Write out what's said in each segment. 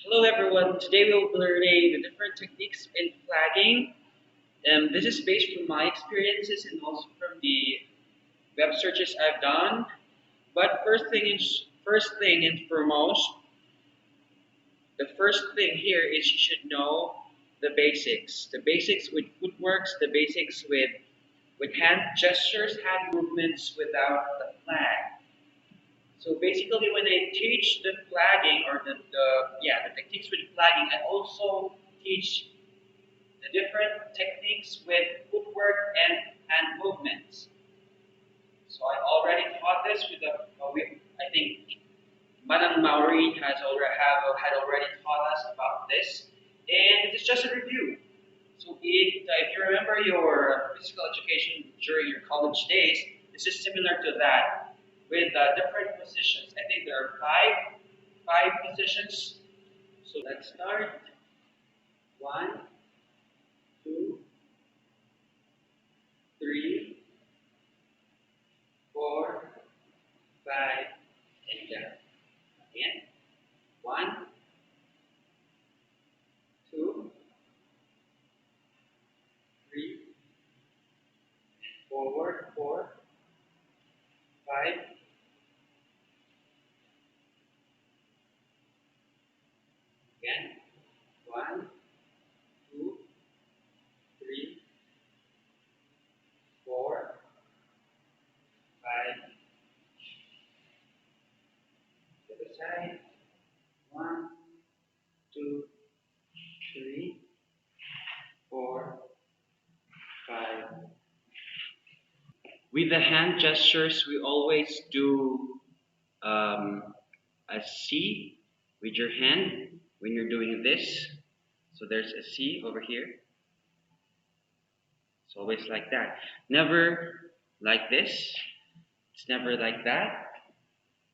Hello everyone, today we'll be learning the different techniques in flagging. This is based from my experiences and also from the web searches I've done. But first thing and foremost, the first thing here is you should know the basics. The basics with footworks, the basics with hand gestures, hand movements without the flag. So basically, when I teach the flagging or the techniques with flagging, I also teach the different techniques with footwork and hand movements. So I already taught this I think Madam Maori had already taught us about this, and it's just a review. So if you remember your physical education during your college days, this is similar to that with different positions. I think there are five positions. So let's start. One, two, three, four, five, and down. Again. One, two, three, forward, four, five, again. One, two, three, four, five. The other side. One, two, three, four, five. With the hand gestures, we always do a C with your hand when you're doing this. So there's a C over here. It's always like that. Never like this. It's never like that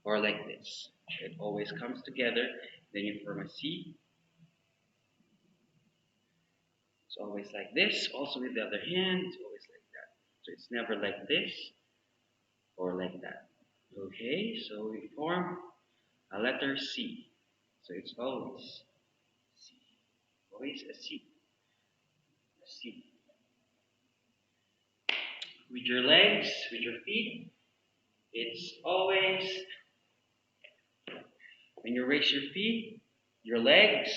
or like this. It always comes together. Then you form a C. It's always like this. Also with the other hand, it's always like that. So it's never like this or like that. Okay, so we form a letter C. So it's always C. Always a C. A C. With your legs, with your feet, it's always when you raise your feet, your legs,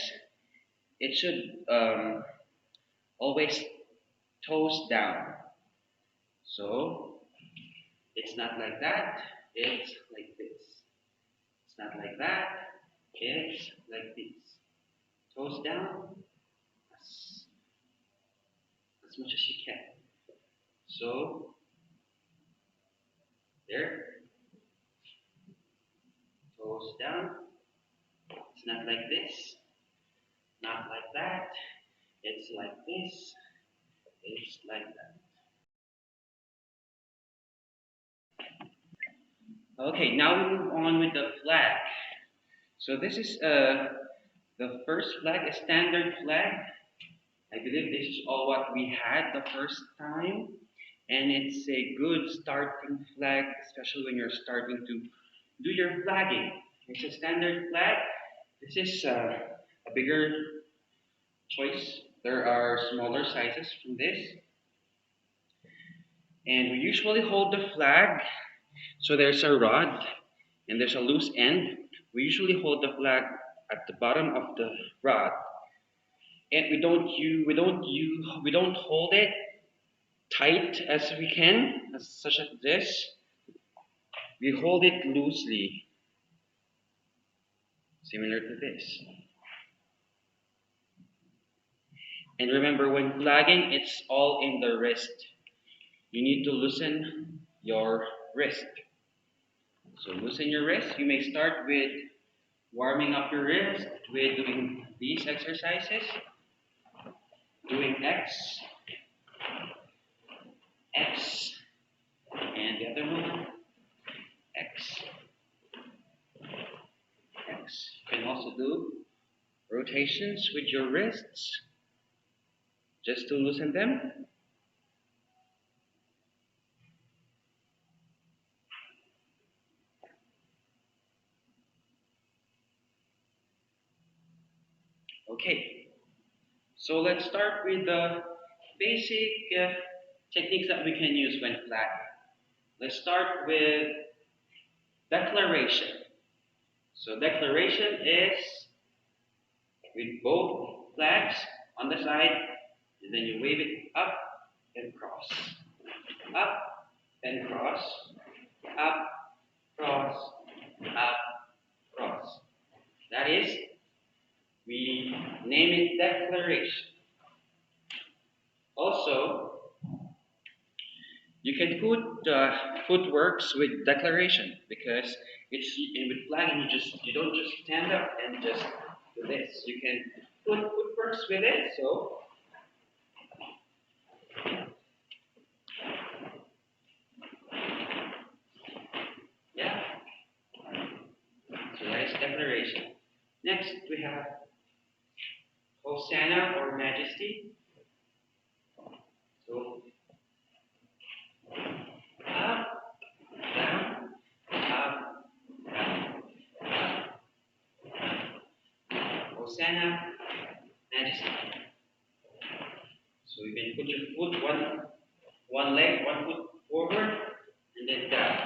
it should always toes down. So it's not like that, it's like this. It's not like that, it's like this. Toes down as, as much as you can. So there, toes down. It's not like this, not like that. It's like this, it's like that. Okay, now we move on with the flag. So this is the first flag, a standard flag. I believe this is all what we had the first time. And it's a good starting flag, especially when you're starting to do your flagging. It's a standard flag. This is a bigger choice. There are smaller sizes from this. And we usually hold the flag. So there's a rod and there's a loose end. We usually hold the flag at the bottom of the rod, and we don't hold it tight as we can, as such as this. We hold it loosely, similar to this. And remember, when flagging, it's all in the wrist. You need to loosen your wrist. So loosen your wrist. You may start with warming up your wrist with doing these exercises, doing X, and the other one, X, X. You can also do rotations with your wrists just to loosen them. Okay, so let's start with the basic techniques that we can use when flagging. Let's start with declaration. So declaration is with both flags on the side, and then you wave it up and cross, up and cross, up, cross, up, cross. That is, we name it declaration. Also, you can put footworks with declaration because it's in with flagging. You don't just stand up and just do this. You can put footworks with it. So yeah, so that is declaration. Next we have Hosanna or Majesty. So up, down, up, down, up. Hosanna, Majesty. So you can put your foot one leg, one foot forward, and then down.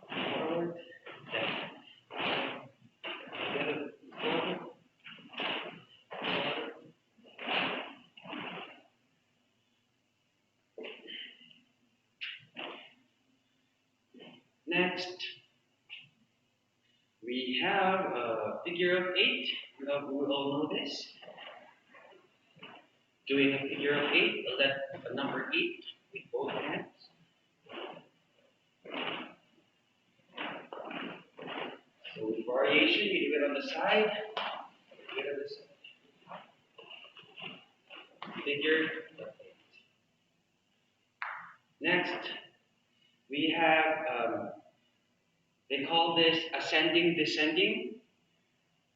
Forward, down. Forward, forward. Next, we have a figure of eight. We all know this. Doing a figure of eight, a number eight with both hands. So with variation, you do it on the side, do it on the side. Figure of eight. Next, we have, they call this ascending, descending,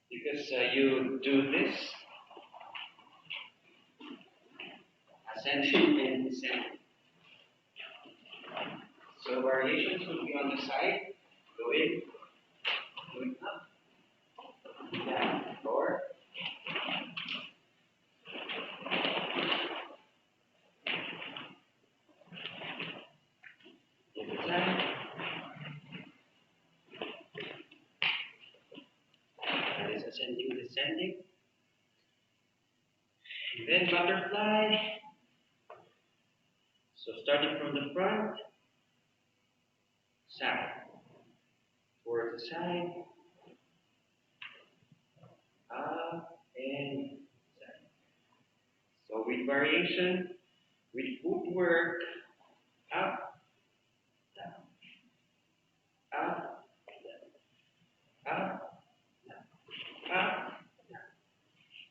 because you do this, ascending and descending. So variations will be on the side, going up, down, or to the side. That is ascending, descending. And then butterfly. So starting from the front, side, towards the side, up and side. So with variation, with footwork, up, down, up, down, up, down, up, down.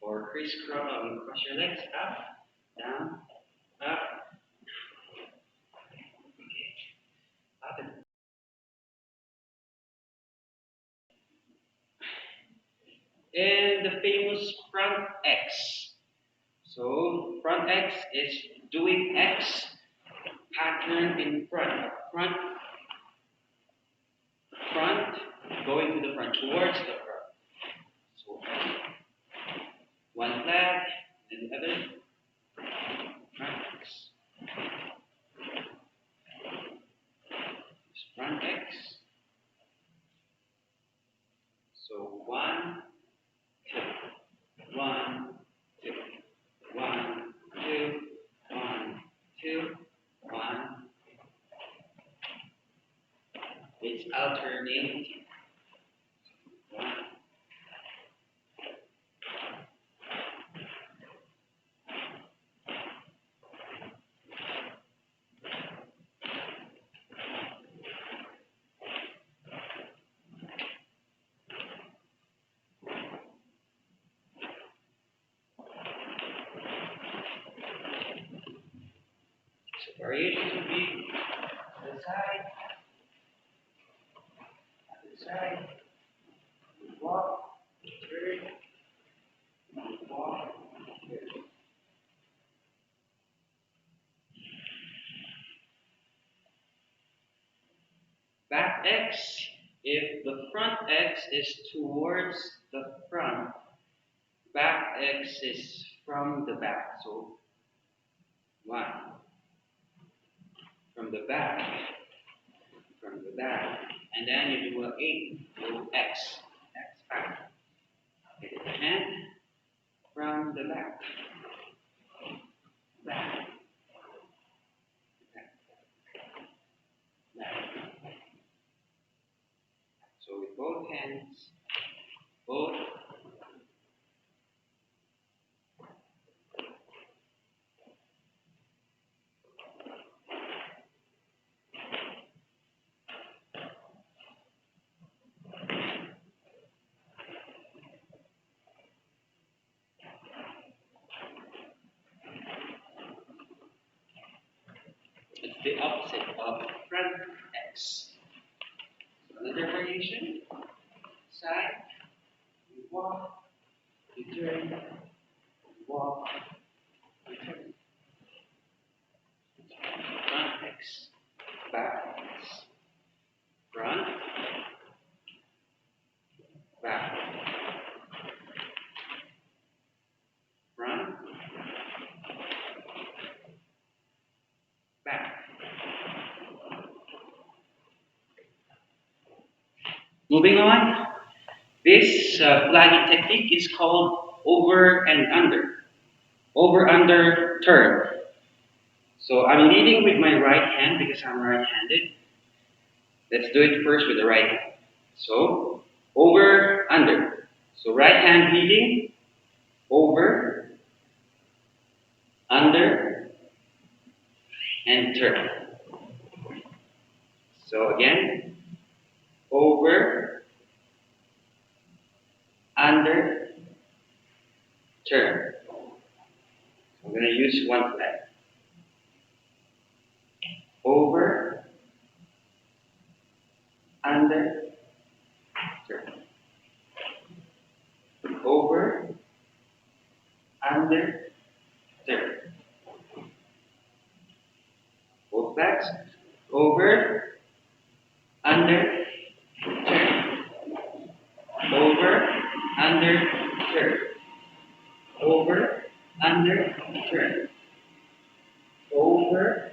Or crisscross, cross your legs, up, down, up, up and and the famous front X. So front X is doing X pattern in front. Front, front, going to the front, towards the front. So one flag, and the other front X. Front X. So one, two, one, two, one, two, one, two, one. It's alternating. One. So variations would be to the side, walk, turn, walk, turn. Back X, if the front X is towards the front, Back X is from the back. So one from the back, and then you do a eight, do X, back. And from the back, back, back, back. So with both hands, both. It's the opposite of front X. So another variation. Side, you walk, you turn, you walk, you turn. Front X, back X, front, back, front, back. Moving on, this flagging technique is called over and under. Over, under, turn. So I'm leading with my right hand because I'm right-handed. Let's do it first with the right hand. So, over, under. So right hand leading, over, under, and turn. So again, over, under, turn. I'm going to use one flag. Over, under, turn. Over, under, turn. Both flags. Over, under, turn. Over, under, turn. Over, under, turn. Over,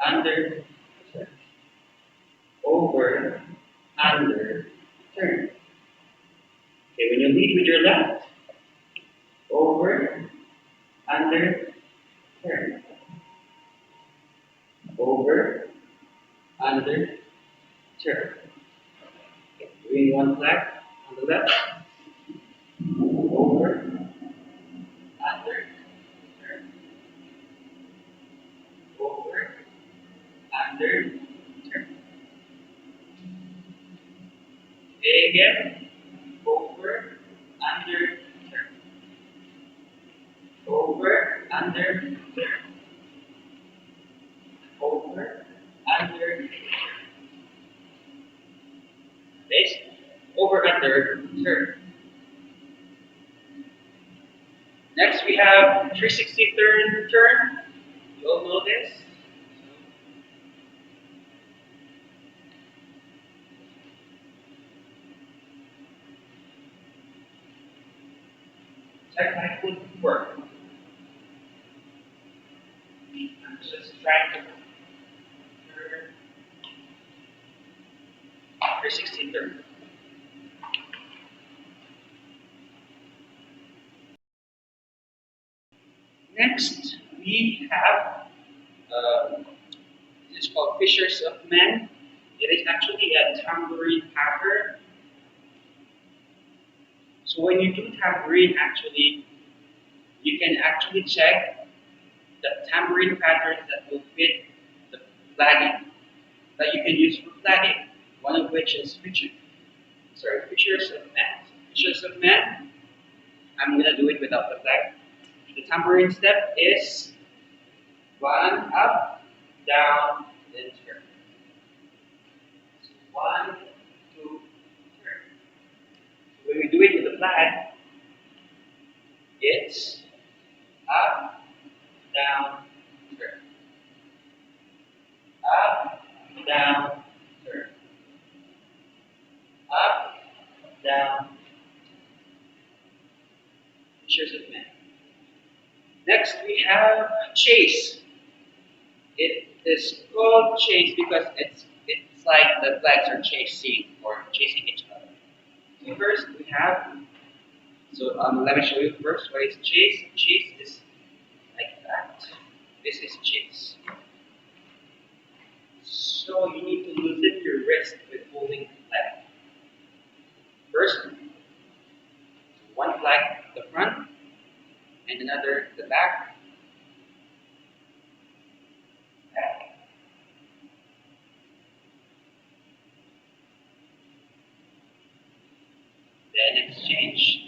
under, turn. Over, under, turn. Okay, when you lead with your left, over, under, turn. Over, under, turn. Okay, doing one flag on the left, over, under, turn. Over, under, turn. Okay, again, over, under, turn. Over, under, turn. Over, under, turn. This, over, under, turn. Next we have 360 turn. You all know this. Check my footwork. I'm just trying to turn 360 turn. Next, we have this is called Fishers of Men. It is actually a tambourine pattern. So when you do tambourine, actually, you can actually check the tambourine patterns that will fit the flagging that you can use for flagging. One of which is Fishers of Men. Fishers of Men. I'm gonna do it without the flag. The tambourine step is one up, down, then turn. So 1, 2, turn. When we do it with the flag, it's up, down, turn. Up, down, turn. Up, down. Fishers of men. Next, we have chase. It is called chase because it's like the flags are chasing each other. So first we have let me show you first what is chase. Chase is like that. This is chase. So you need to loosen your wrist with holding the flag. First, one flag the front and another the back. Back. Then exchange.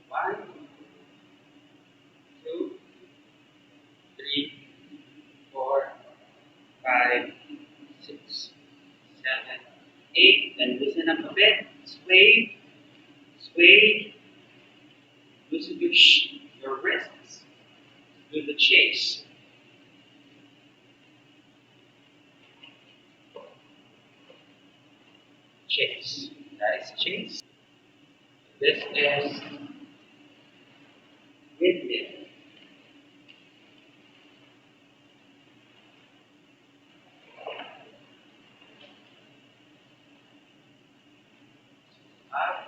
One, two, three, four, five, six, seven, eight. Then loosen up a bit. Sway, sway. Loosen your wrists. Do the chase. Chase. That is chase. This is windmill. Up,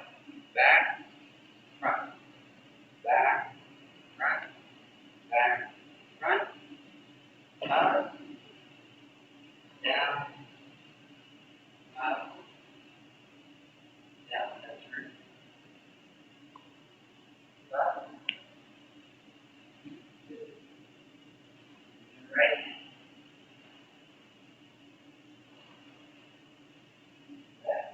back, front, back, front, back, front, up, down, up, down. That turn. Up, right. Back.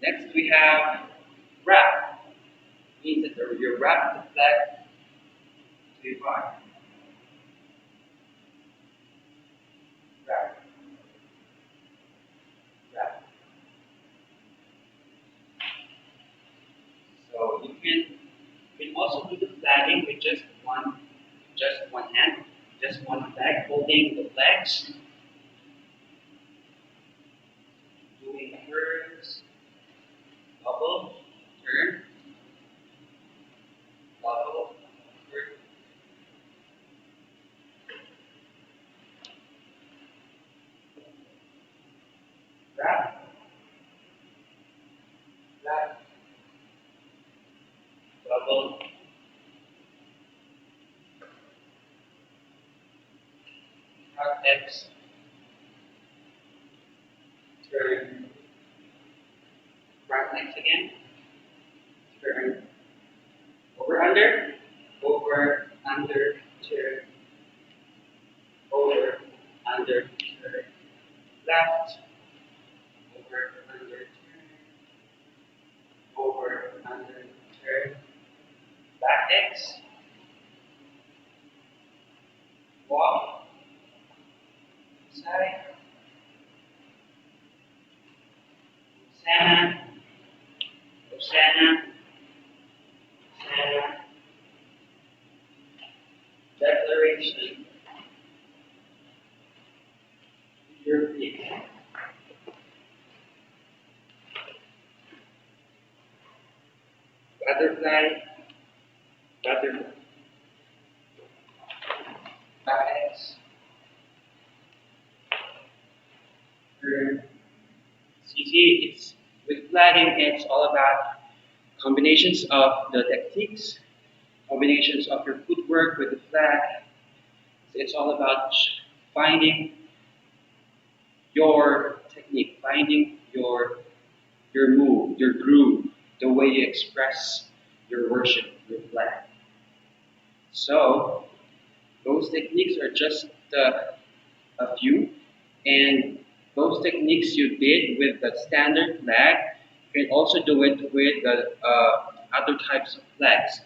Next we have wrap. Means that you wrap the flag to your body. Wrap, wrap. So you can also do the flagging with just one hand, just one flag, holding the flags, doing curves, bubble, turn, bubble, turn. Wrap, wrap, bubble, cut X, turn, front legs again, turn, over, under, turn, over, under, turn, left, over, under, turn, over, under, turn, back X, walk, side, Hosanna, Hosanna, Hosanna, declaration, your feet. Butterfly, butterfly, back X, turn. See, it's with flagging, it's all about combinations of the techniques, combinations of your footwork with the flag. It's all about finding your technique, finding your move, your groove, the way you express your worship, your flag. So those techniques are just a few, and those techniques you did with the standard flag, you can also do it with the other types of flags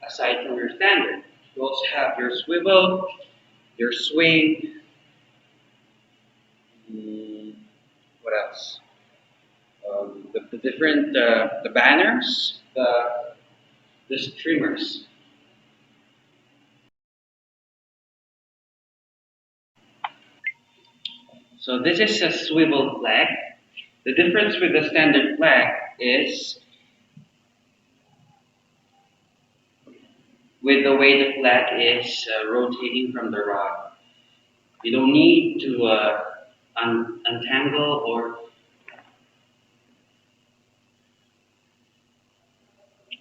aside from your standard. You also have your swivel, your swing. What else? The different the banners, the streamers. So this is a swivel flag. The difference with the standard flag is with the way the flag is rotating from the rod. You don't need to untangle, or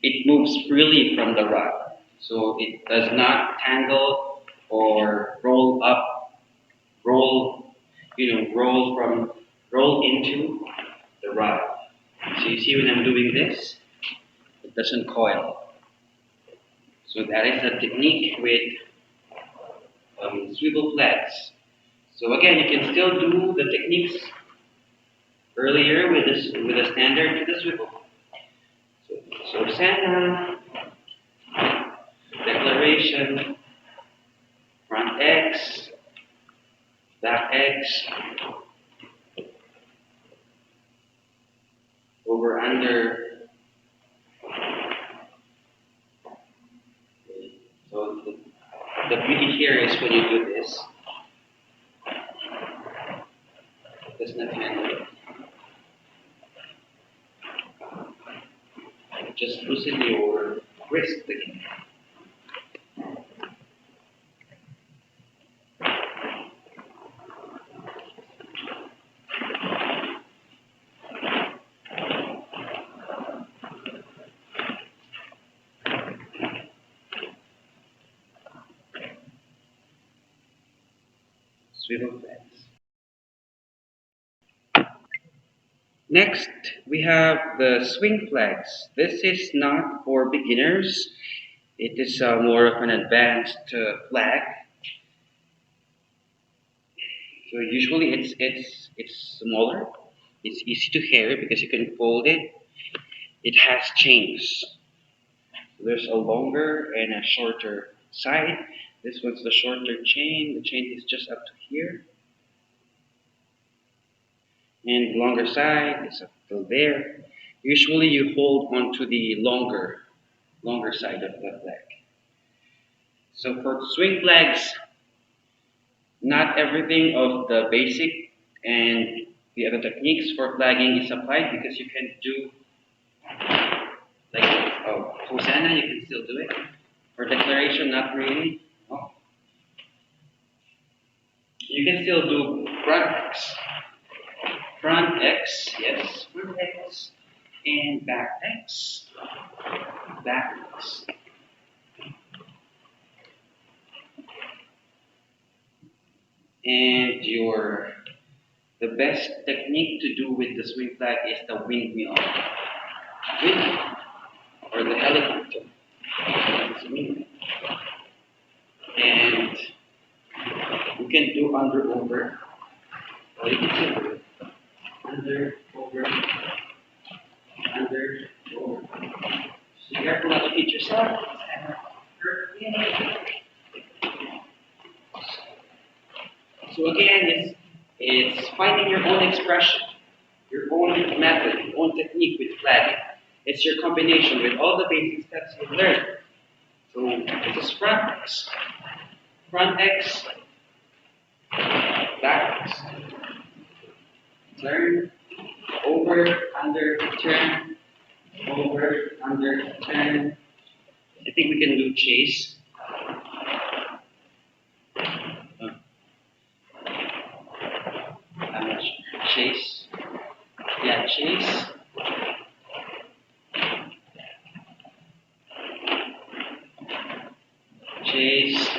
it moves freely from the rod. So it does not tangle or roll up, roll, roll into the rod. So you see when I'm doing this, it doesn't coil. So that is the technique with swivel flags. So again, you can still do the techniques earlier with the standard with the swivel. So Santa, declaration, front X, back X, over under. So the beauty here is when you do this, it does not handle it. Just loosen your wrist again. Swivel flags. Next, we have the swing flags. This is not for beginners. It is more of an advanced flag. So usually it's smaller. It's easy to carry because you can fold it. It has chains. There's a longer and a shorter side. This one's the shorter chain. The chain is just up to here. And the longer side is up to there. Usually you hold onto the longer side of the flag. So for swing flags, not everything of the basic and the other techniques for flagging is applied, because you can do like Hosanna, you can still do it. For declaration, not really. No. You can still do front X, yes, front X, and back X, back X. And the best technique to do with the swing flag is the windmill, or the helicopter. And you can do under over, or you can do it under over, under over. So be careful not to hit yourself. So again, it's finding your own expression, your own method, your own technique with flagging. It's your combination with all the basic steps you've learned. So this is front X, back X. Turn, over, under, turn, over, under, turn. I think we can do chase. How much? Chase. Yeah, chase. Chase.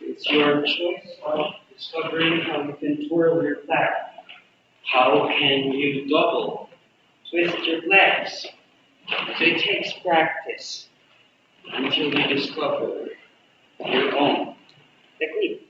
It's your choice of discovering how you can twirl your flag. How can you double, twist your flags? So it takes practice until you discover your own technique.